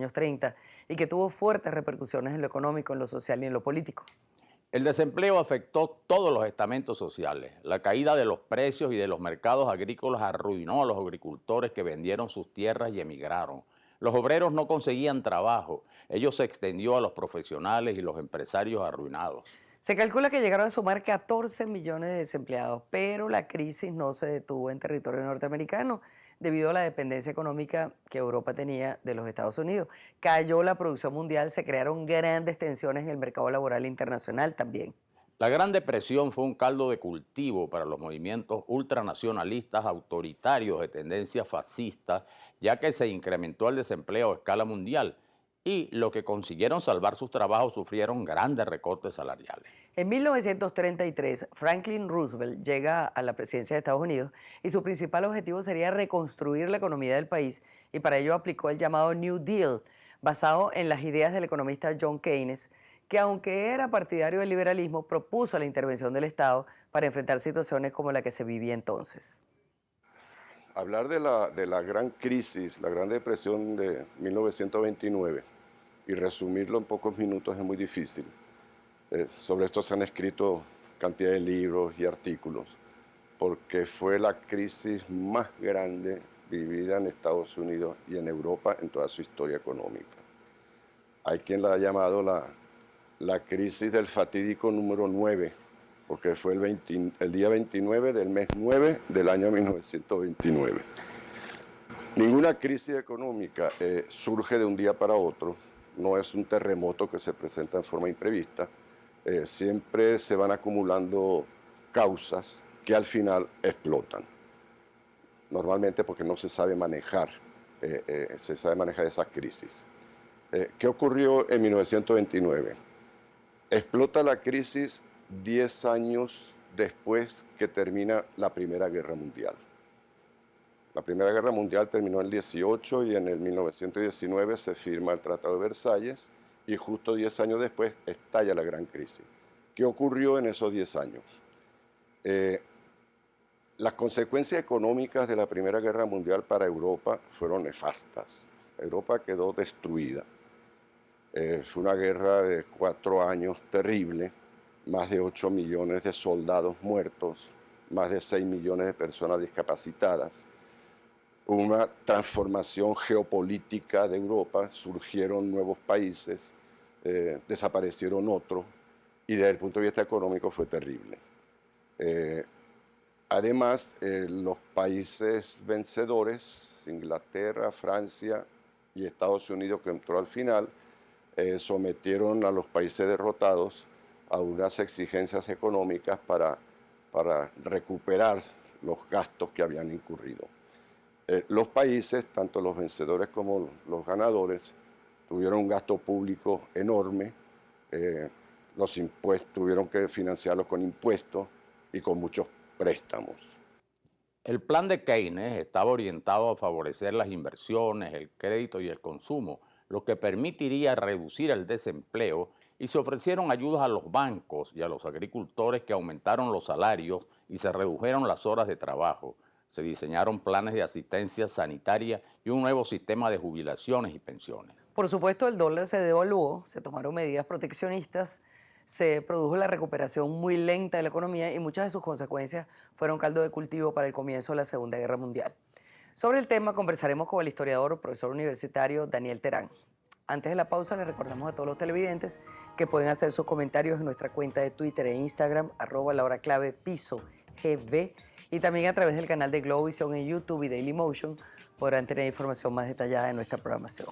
años 30 y que tuvo fuertes repercusiones en lo económico, en lo social y en lo político. El desempleo afectó todos los estamentos sociales. La caída de los precios y de los mercados agrícolas arruinó a los agricultores que vendieron sus tierras y emigraron. Los obreros no conseguían trabajo. Ello se extendió a los profesionales y los empresarios arruinados. Se calcula que llegaron a sumar 14 millones de desempleados, pero la crisis no se detuvo en territorio norteamericano debido a la dependencia económica que Europa tenía de los Estados Unidos. Cayó la producción mundial, se crearon grandes tensiones en el mercado laboral internacional también. La Gran Depresión fue un caldo de cultivo para los movimientos ultranacionalistas autoritarios de tendencia fascista, ya que se incrementó el desempleo a escala mundial y los que consiguieron salvar sus trabajos sufrieron grandes recortes salariales. En 1933, Franklin Roosevelt llega a la presidencia de Estados Unidos y su principal objetivo sería reconstruir la economía del país y para ello aplicó el llamado New Deal, basado en las ideas del economista John Keynes, que aunque era partidario del liberalismo, propuso la intervención del Estado para enfrentar situaciones como la que se vivía entonces. Hablar de la gran crisis, la Gran Depresión de 1929 y resumirlo en pocos minutos es muy difícil. Sobre esto se han escrito cantidad de libros y artículos, porque fue la crisis más grande vivida en Estados Unidos y en Europa en toda su historia económica. Hay quien la ha llamado la crisis del fatídico número 9, porque fue el día 29 del mes 9 del año 1929. Ninguna crisis económica surge de un día para otro, no es un terremoto que se presenta en forma imprevista, siempre se van acumulando causas que al final explotan, normalmente porque no se sabe manejar, esas crisis. ¿Qué ocurrió en 1929? Explota la crisis 10 años después que termina la Primera Guerra Mundial. La Primera Guerra Mundial terminó en el 18 y en el 1919 se firma el Tratado de Versalles y justo 10 años después estalla la gran crisis. ¿Qué ocurrió en esos 10 años? Las consecuencias económicas de la Primera Guerra Mundial para Europa fueron nefastas. Europa quedó destruida. Fue una guerra de 4 años terrible, más de 8 millones de soldados muertos, más de 6 millones de personas discapacitadas. Una transformación geopolítica de Europa, surgieron nuevos países, desaparecieron otros, y desde el punto de vista económico fue terrible. Además, los países vencedores, Inglaterra, Francia y Estados Unidos, que entró al final, sometieron a los países derrotados a unas exigencias económicas para recuperar los gastos que habían incurrido. Los países, tanto los vencedores como los ganadores, tuvieron un gasto público enorme, los impuestos tuvieron que financiarlos con impuestos y con muchos préstamos. El plan de Keynes estaba orientado a favorecer las inversiones, el crédito y el consumo, lo que permitiría reducir el desempleo, y se ofrecieron ayudas a los bancos y a los agricultores que aumentaron los salarios y se redujeron las horas de trabajo. Se diseñaron planes de asistencia sanitaria y un nuevo sistema de jubilaciones y pensiones. Por supuesto, el dólar se devaluó, se tomaron medidas proteccionistas, se produjo la recuperación muy lenta de la economía y muchas de sus consecuencias fueron caldo de cultivo para el comienzo de la Segunda Guerra Mundial. Sobre el tema conversaremos con el historiador, profesor universitario Daniel Terán. Antes de la pausa, les recordamos a todos los televidentes que pueden hacer sus comentarios en nuestra cuenta de Twitter e Instagram, @lahoraclave_piso_gv, y también a través del canal de Globovisión en YouTube y Dailymotion podrán tener información más detallada de nuestra programación.